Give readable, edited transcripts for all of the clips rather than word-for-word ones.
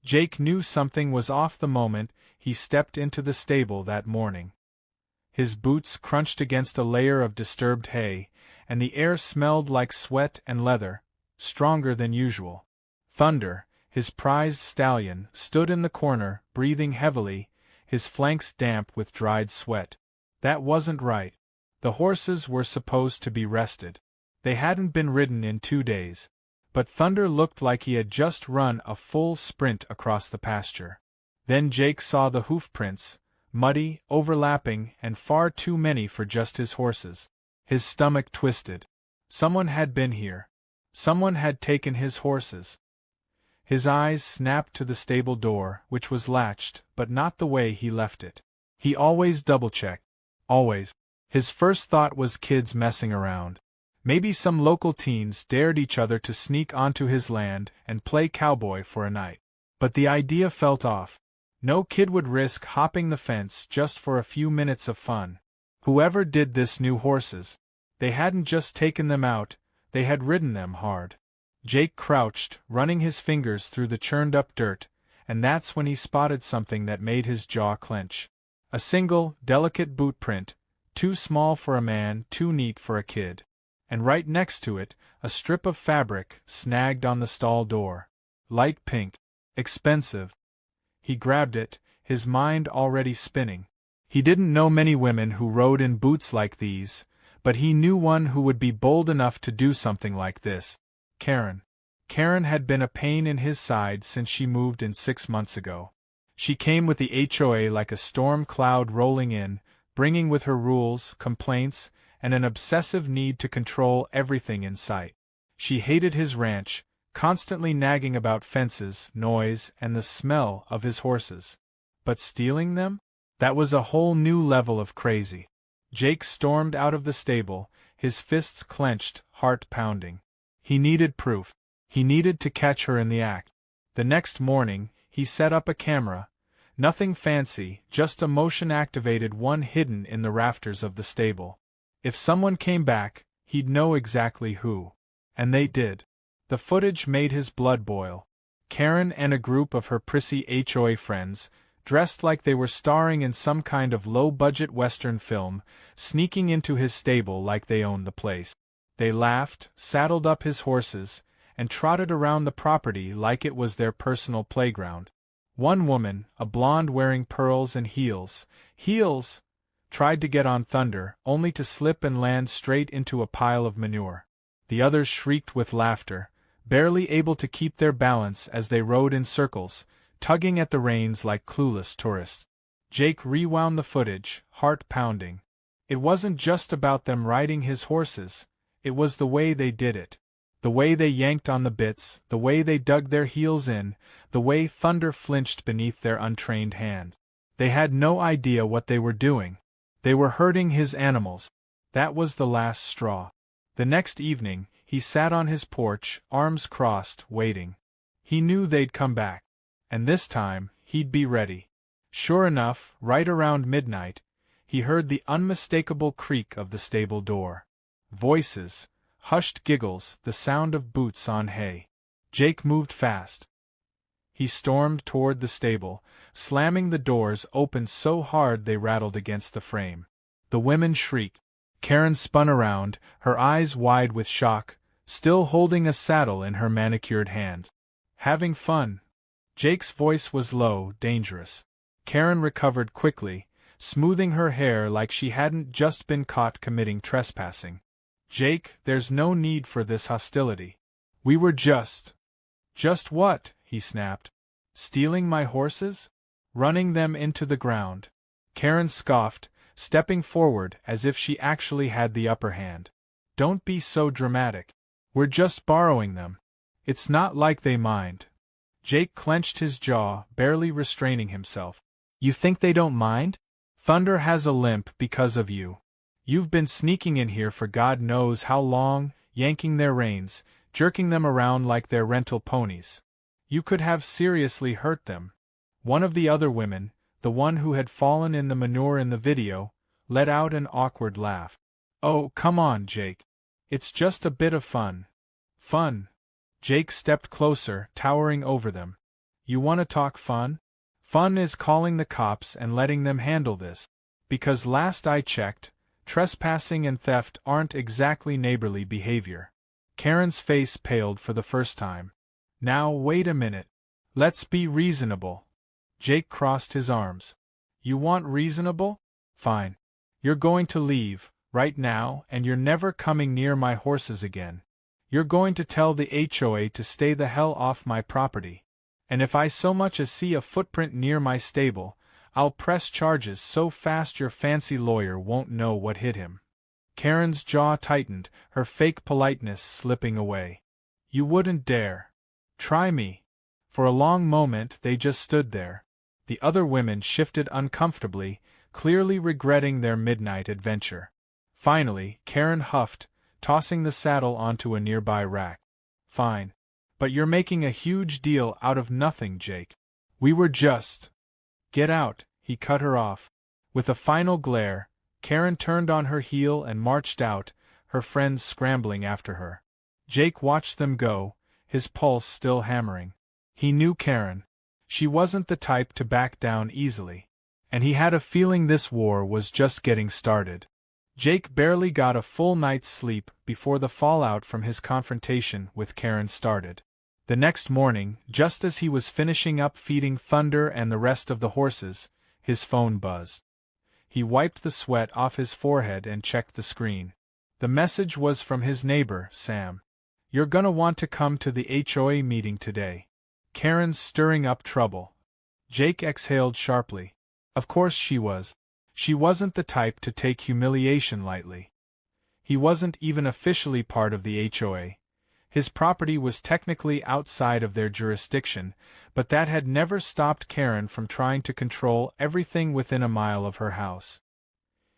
Jake knew something was off the moment he stepped into the stable that morning. His boots crunched against a layer of disturbed hay, and the air smelled like sweat and leather, stronger than usual. Thunder, his prized stallion, stood in the corner, breathing heavily, his flanks damp with dried sweat. That wasn't right. The horses were supposed to be rested. They hadn't been ridden in 2 days. But Thunder looked like he had just run a full sprint across the pasture. Then Jake saw the hoof prints, muddy, overlapping, and far too many for just his horses. His stomach twisted. Someone had been here. Someone had taken his horses. His eyes snapped to the stable door, which was latched, but not the way he left it. He always double-checked. Always. His first thought was kids messing around. Maybe some local teens dared each other to sneak onto his land and play cowboy for a night. But the idea felt off. No kid would risk hopping the fence just for a few minutes of fun. Whoever did this knew horses. They hadn't just taken them out, they had ridden them hard. Jake crouched, running his fingers through the churned-up dirt, and that's when he spotted something that made his jaw clench. A single, delicate boot print, too small for a man, too neat for a kid. And right next to it, a strip of fabric snagged on the stall door. Light pink. Expensive. He grabbed it, his mind already spinning. He didn't know many women who rode in boots like these, but he knew one who would be bold enough to do something like this. Karen. Karen had been a pain in his side since she moved in 6 months ago. She came with the HOA like a storm cloud rolling in, bringing with her rules, complaints, and an obsessive need to control everything in sight. She hated his ranch, constantly nagging about fences, noise, and the smell of his horses. But stealing them? That was a whole new level of crazy. Jake stormed out of the stable, his fists clenched, heart pounding. He needed proof. He needed to catch her in the act. The next morning, he set up a camera. Nothing fancy, just a motion-activated one hidden in the rafters of the stable. If someone came back, he'd know exactly who. And they did. The footage made his blood boil. Karen and a group of her prissy HOA friends, dressed like they were starring in some kind of low-budget Western film, sneaking into his stable like they owned the place. They laughed, saddled up his horses, and trotted around the property like it was their personal playground. One woman, a blonde wearing pearls and heels, tried to get on Thunder, only to slip and land straight into a pile of manure. The others shrieked with laughter, barely able to keep their balance as they rode in circles, tugging at the reins like clueless tourists. Jake rewound the footage, heart pounding. It wasn't just about them riding his horses, it was the way they did it. The way they yanked on the bits, the way they dug their heels in, the way Thunder flinched beneath their untrained hand. They had no idea what they were doing. They were hurting his animals. That was the last straw. The next evening, he sat on his porch, arms crossed, waiting. He knew they'd come back. And this time, he'd be ready. Sure enough, right around midnight, he heard the unmistakable creak of the stable door. Voices, hushed giggles, the sound of boots on hay. Jake moved fast. He stormed toward the stable, slamming the doors open so hard they rattled against the frame. The women shrieked. Karen spun around, her eyes wide with shock, still holding a saddle in her manicured hand. Having fun. Jake's voice was low, dangerous. Karen recovered quickly, smoothing her hair like she hadn't just been caught committing trespassing. Jake, there's no need for this hostility. We were just what? He snapped. Stealing my horses? Running them into the ground. Karen scoffed, stepping forward as if she actually had the upper hand. Don't be so dramatic. We're just borrowing them. It's not like they mind. Jake clenched his jaw, barely restraining himself. You think they don't mind? Thunder has a limp because of you. You've been sneaking in here for God knows how long, yanking their reins, jerking them around like they're rental ponies. You could have seriously hurt them. One of the other women, the one who had fallen in the manure in the video, let out an awkward laugh. Oh, come on, Jake. It's just a bit of fun. Fun. Jake stepped closer, towering over them. You want to talk fun? Fun is calling the cops and letting them handle this. Because last I checked, trespassing and theft aren't exactly neighborly behavior. Karen's face paled for the first time. Now wait a minute. Let's be reasonable. Jake crossed his arms. You want reasonable? Fine. You're going to leave, right now, and you're never coming near my horses again. You're going to tell the HOA to stay the hell off my property. And if I so much as see a footprint near my stable, I'll press charges so fast your fancy lawyer won't know what hit him. Karen's jaw tightened, her fake politeness slipping away. You wouldn't dare. Try me. For a long moment they just stood there. The other women shifted uncomfortably, clearly regretting their midnight adventure. Finally, Karen huffed, tossing the saddle onto a nearby rack. Fine. But you're making a huge deal out of nothing, Jake. We were just… Get out, he cut her off. With a final glare, Karen turned on her heel and marched out, her friends scrambling after her. Jake watched them go, his pulse still hammering. He knew Karen. She wasn't the type to back down easily. And he had a feeling this war was just getting started. Jake barely got a full night's sleep before the fallout from his confrontation with Karen started. The next morning, just as he was finishing up feeding Thunder and the rest of the horses, his phone buzzed. He wiped the sweat off his forehead and checked the screen. The message was from his neighbor, Sam. You're gonna want to come to the HOA meeting today. Karen's stirring up trouble. Jake exhaled sharply. Of course she was. She wasn't the type to take humiliation lightly. He wasn't even officially part of the HOA. His property was technically outside of their jurisdiction, but that had never stopped Karen from trying to control everything within a mile of her house.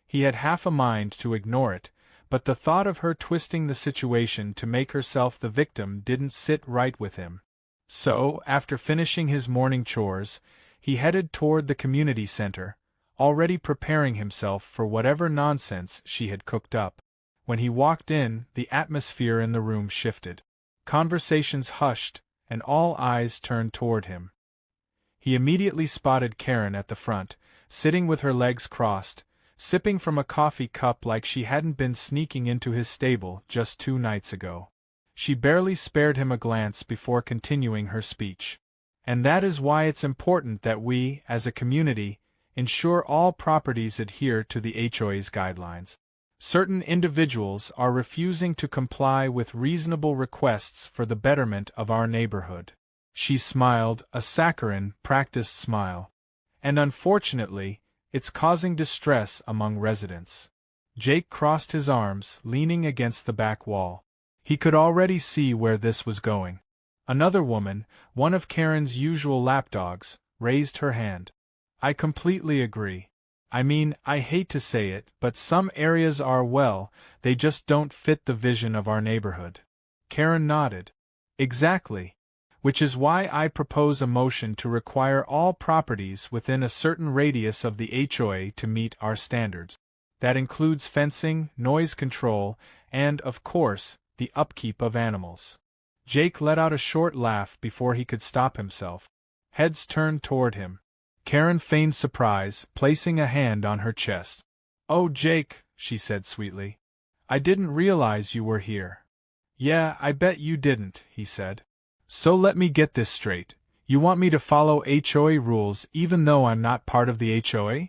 He had half a mind to ignore it, but the thought of her twisting the situation to make herself the victim didn't sit right with him. So, after finishing his morning chores, he headed toward the community center, already preparing himself for whatever nonsense she had cooked up. When he walked in, the atmosphere in the room shifted. Conversations hushed, and all eyes turned toward him. He immediately spotted Karen at the front, sitting with her legs crossed, sipping from a coffee cup like she hadn't been sneaking into his stable just 2 nights ago. She barely spared him a glance before continuing her speech. And that is why it's important that we, as a community, ensure all properties adhere to the HOA's guidelines. Certain individuals are refusing to comply with reasonable requests for the betterment of our neighborhood. She smiled, a saccharine, practiced smile. And unfortunately, it's causing distress among residents. Jake crossed his arms, leaning against the back wall. He could already see where this was going. Another woman, one of Karen's usual lapdogs, raised her hand. I completely agree. I mean, I hate to say it, but some areas are, well, they just don't fit the vision of our neighborhood. Karen nodded. Exactly. Which is why I propose a motion to require all properties within a certain radius of the HOA to meet our standards. That includes fencing, noise control, and, of course, the upkeep of animals. Jake let out a short laugh before he could stop himself. Heads turned toward him. Karen feigned surprise, placing a hand on her chest. Oh, Jake, she said sweetly. I didn't realize you were here. Yeah, I bet you didn't, he said. So let me get this straight. You want me to follow HOA rules even though I'm not part of the HOA?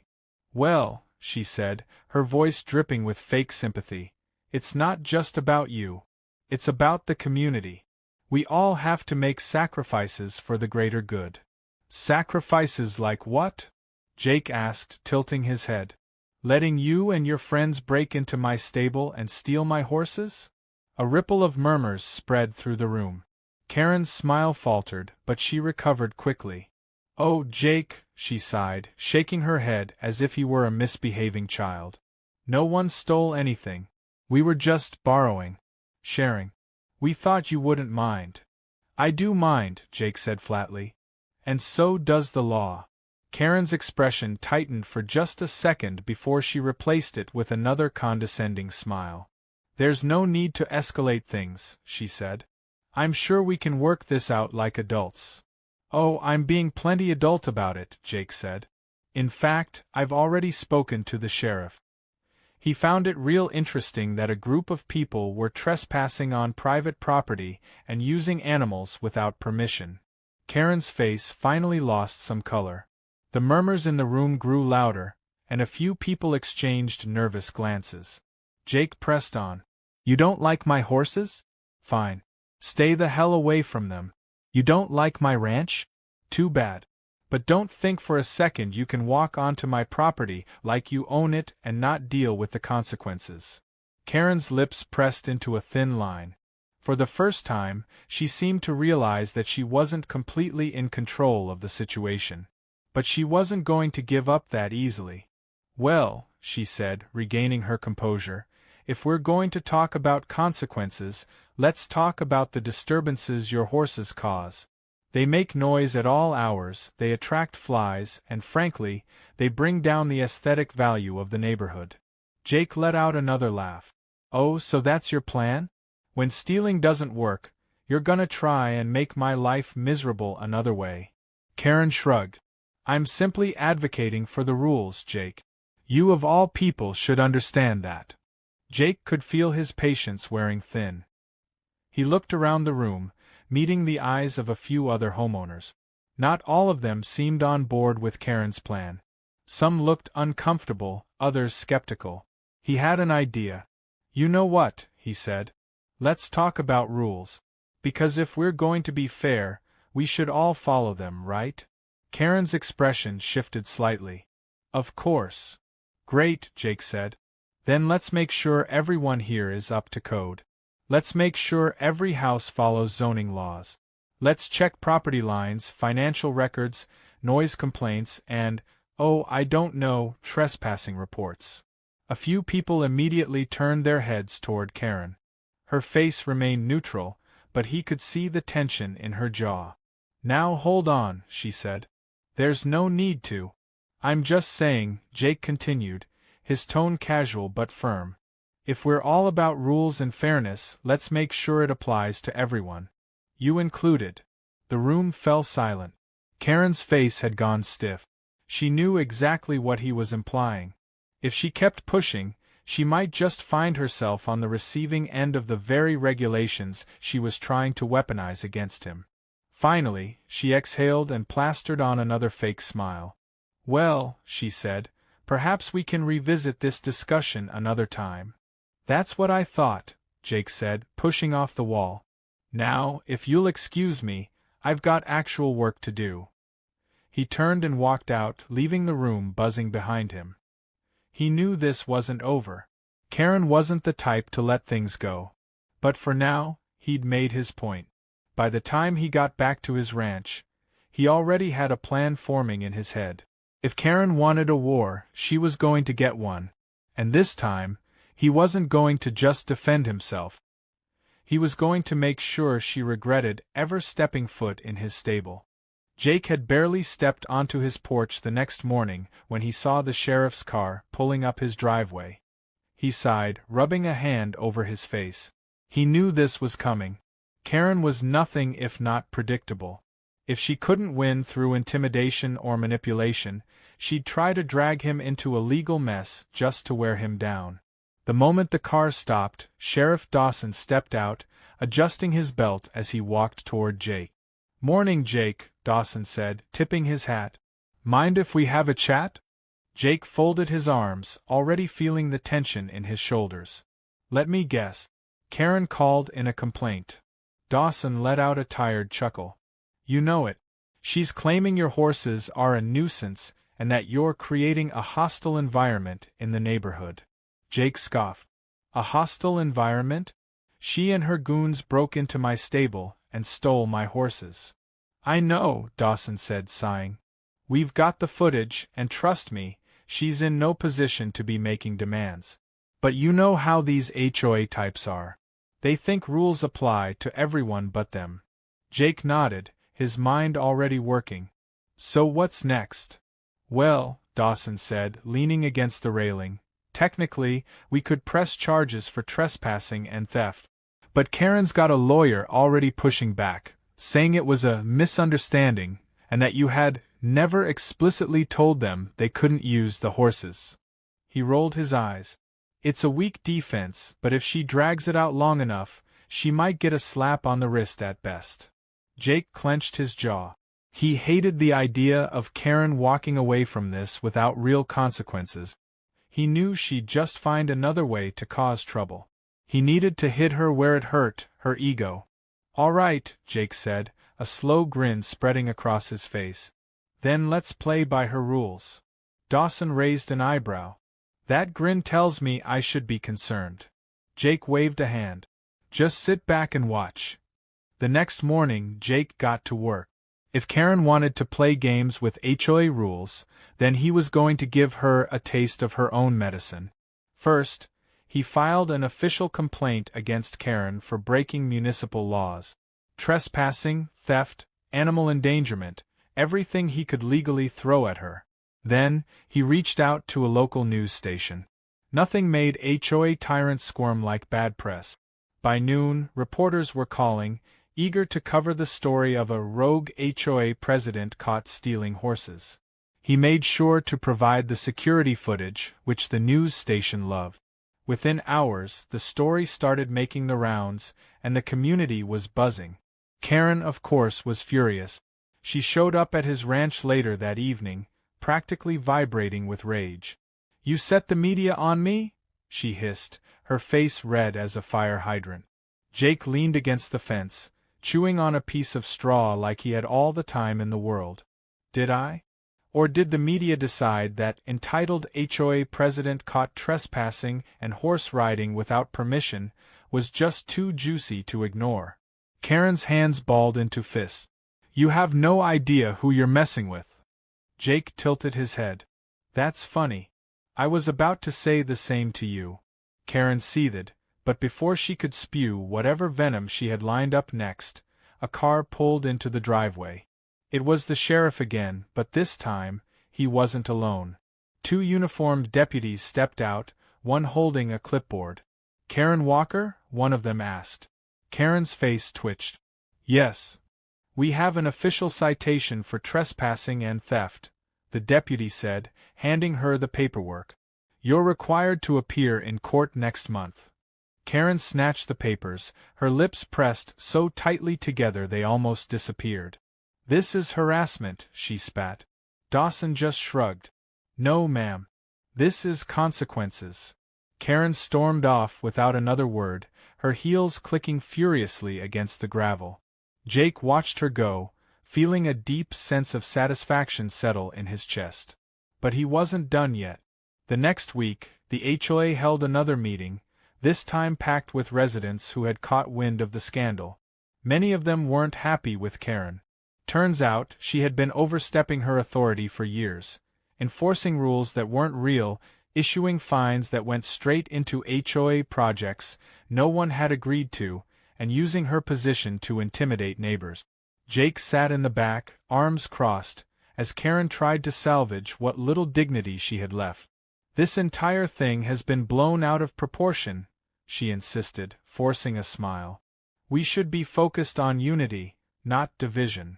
Well, she said, her voice dripping with fake sympathy, it's not just about you. It's about the community. We all have to make sacrifices for the greater good. Sacrifices like what? Jake asked, tilting his head. Letting you and your friends break into my stable and steal my horses? A ripple of murmurs spread through the room. Karen's smile faltered, but she recovered quickly. Oh, Jake, she sighed, shaking her head as if he were a misbehaving child. No one stole anything. We were just borrowing. Sharing. We thought you wouldn't mind. I do mind, Jake said flatly. And so does the law. Karen's expression tightened for just a second before she replaced it with another condescending smile. There's no need to escalate things, she said. I'm sure we can work this out like adults. Oh, I'm being plenty adult about it, Jake said. In fact, I've already spoken to the sheriff. He found it real interesting that a group of people were trespassing on private property and using animals without permission. Karen's face finally lost some color. The murmurs in the room grew louder, and a few people exchanged nervous glances. Jake pressed on. You don't like my horses? Fine. Stay the hell away from them. You don't like my ranch? Too bad. But don't think for a second you can walk onto my property like you own it and not deal with the consequences. Karen's lips pressed into a thin line. For the first time, she seemed to realize that she wasn't completely in control of the situation. But she wasn't going to give up that easily. Well, she said, regaining her composure, if we're going to talk about consequences, let's talk about the disturbances your horses cause. They make noise at all hours, they attract flies, and frankly, they bring down the aesthetic value of the neighborhood. Jake let out another laugh. Oh, so that's your plan? When stealing doesn't work, you're gonna try and make my life miserable another way. Karen shrugged. I'm simply advocating for the rules, Jake. You of all people should understand that. Jake could feel his patience wearing thin. He looked around the room, meeting the eyes of a few other homeowners. Not all of them seemed on board with Karen's plan. Some looked uncomfortable, others skeptical. He had an idea. You know what, he said. Let's talk about rules. Because if we're going to be fair, we should all follow them, right? Karen's expression shifted slightly. Of course. Great, Jake said. Then let's make sure everyone here is up to code. Let's make sure every house follows zoning laws. Let's check property lines, financial records, noise complaints, and, oh, I don't know, trespassing reports. A few people immediately turned their heads toward Karen. Her face remained neutral, but he could see the tension in her jaw. Now hold on, she said. There's no need to. I'm just saying, Jake continued, his tone casual but firm. If we're all about rules and fairness, let's make sure it applies to everyone. You included. The room fell silent. Karen's face had gone stiff. She knew exactly what he was implying. If she kept pushing, she might just find herself on the receiving end of the very regulations she was trying to weaponize against him. Finally, she exhaled and plastered on another fake smile. Well, she said, perhaps we can revisit this discussion another time. That's what I thought, Jake said, pushing off the wall. Now, if you'll excuse me, I've got actual work to do. He turned and walked out, leaving the room buzzing behind him. He knew this wasn't over. Karen wasn't the type to let things go. But for now, he'd made his point. By the time he got back to his ranch, he already had a plan forming in his head. If Karen wanted a war, she was going to get one. And this time, he wasn't going to just defend himself. He was going to make sure she regretted ever stepping foot in his stable. Jake had barely stepped onto his porch the next morning when he saw the sheriff's car pulling up his driveway. He sighed, rubbing a hand over his face. He knew this was coming. Karen was nothing if not predictable. If she couldn't win through intimidation or manipulation, she'd try to drag him into a legal mess just to wear him down. The moment the car stopped, Sheriff Dawson stepped out, adjusting his belt as he walked toward Jake. "Morning, Jake," Dawson said, tipping his hat. "Mind if we have a chat?" Jake folded his arms, already feeling the tension in his shoulders. "Let me guess." Karen called in a complaint. Dawson let out a tired chuckle. "You know it. She's claiming your horses are a nuisance and that you're creating a hostile environment in the neighborhood." Jake scoffed. "A hostile environment? She and her goons broke into my stable and stole my horses." "I know," Dawson said, sighing. "We've got the footage, and trust me, she's in no position to be making demands. But you know how these HOA types are. They think rules apply to everyone but them." Jake nodded, his mind already working. "So what's next?" "Well," Dawson said, leaning against the railing, "technically, we could press charges for trespassing and theft. But Karen's got a lawyer already pushing back, saying it was a misunderstanding, and that you had never explicitly told them they couldn't use the horses. He rolled his eyes. It's a weak defense, but if she drags it out long enough, she might get a slap on the wrist at best. Jake clenched his jaw. He hated the idea of Karen walking away from this without real consequences. He knew she'd just find another way to cause trouble. He needed to hit her where it hurt, her ego. All right, Jake said, a slow grin spreading across his face. Then let's play by her rules. Dawson raised an eyebrow. That grin tells me I should be concerned. Jake waved a hand. Just sit back and watch. The next morning, Jake got to work. If Karen wanted to play games with HOA rules, then he was going to give her a taste of her own medicine. First, he filed an official complaint against Karen for breaking municipal laws. Trespassing, theft, animal endangerment, everything he could legally throw at her. Then, he reached out to a local news station. Nothing made HOA tyrants squirm like bad press. By noon, reporters were calling, eager to cover the story of a rogue HOA president caught stealing horses. He made sure to provide the security footage, which the news station loved. Within hours, the story started making the rounds, and the community was buzzing. Karen, of course, was furious. She showed up at his ranch later that evening, practically vibrating with rage. "You set the media on me?" she hissed, her face red as a fire hydrant. Jake leaned against the fence, chewing on a piece of straw like he had all the time in the world. Did I? Or did the media decide that entitled HOA president caught trespassing and horse riding without permission was just too juicy to ignore? Karen's hands balled into fists. "You have no idea who you're messing with." Jake tilted his head. "That's funny. I was about to say the same to you." Karen seethed, but before she could spew whatever venom she had lined up next, a car pulled into the driveway. It was the sheriff again, but this time, he wasn't alone. Two uniformed deputies stepped out, one holding a clipboard. "Karen Walker?" one of them asked. Karen's face twitched. "Yes. We have an official citation for trespassing and theft," the deputy said, handing her the paperwork. "You're required to appear in court next month." Karen snatched the papers, her lips pressed so tightly together they almost disappeared. "This is harassment," she spat. Dawson just shrugged. "No, ma'am. This is consequences." Karen stormed off without another word, her heels clicking furiously against the gravel. Jake watched her go, feeling a deep sense of satisfaction settle in his chest. But he wasn't done yet. The next week, the HOA held another meeting, this time packed with residents who had caught wind of the scandal. Many of them weren't happy with Karen. Turns out, she had been overstepping her authority for years, enforcing rules that weren't real, issuing fines that went straight into HOA projects no one had agreed to, and using her position to intimidate neighbors. Jake sat in the back, arms crossed, as Karen tried to salvage what little dignity she had left. "This entire thing has been blown out of proportion," she insisted, forcing a smile. "We should be focused on unity, not division."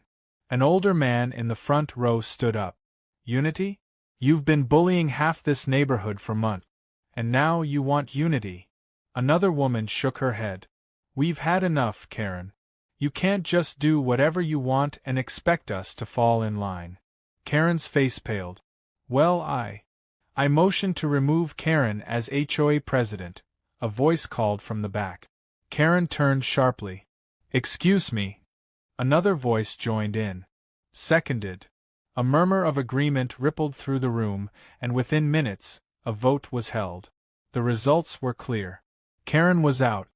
An older man in the front row stood up. "Unity? You've been bullying half this neighborhood for months, and now you want unity." Another woman shook her head. "We've had enough, Karen. You can't just do whatever you want and expect us to fall in line." Karen's face paled. "Well, I motioned to remove Karen as HOA president," a voice called from the back. Karen turned sharply. "Excuse me." Another voice joined in. "Seconded." A murmur of agreement rippled through the room, and within minutes, a vote was held. The results were clear. Karen was out.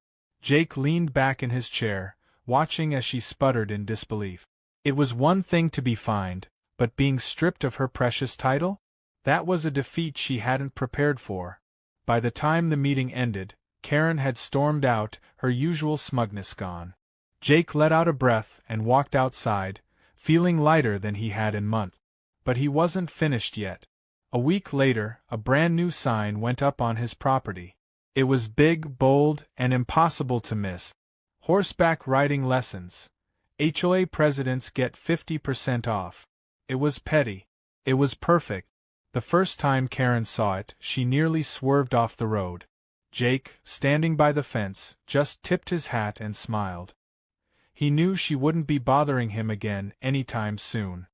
Jake leaned back in his chair, watching as she sputtered in disbelief. It was one thing to be fined, but being stripped of her precious title? That was a defeat she hadn't prepared for. By the time the meeting ended, Karen had stormed out, her usual smugness gone. Jake let out a breath and walked outside, feeling lighter than he had in months. But he wasn't finished yet. A week later, a brand new sign went up on his property. It was big, bold, and impossible to miss. "Horseback riding lessons. HOA presidents get 50% off. It was petty. It was perfect. The first time Karen saw it, she nearly swerved off the road. Jake, standing by the fence, just tipped his hat and smiled. He knew she wouldn't be bothering him again anytime soon.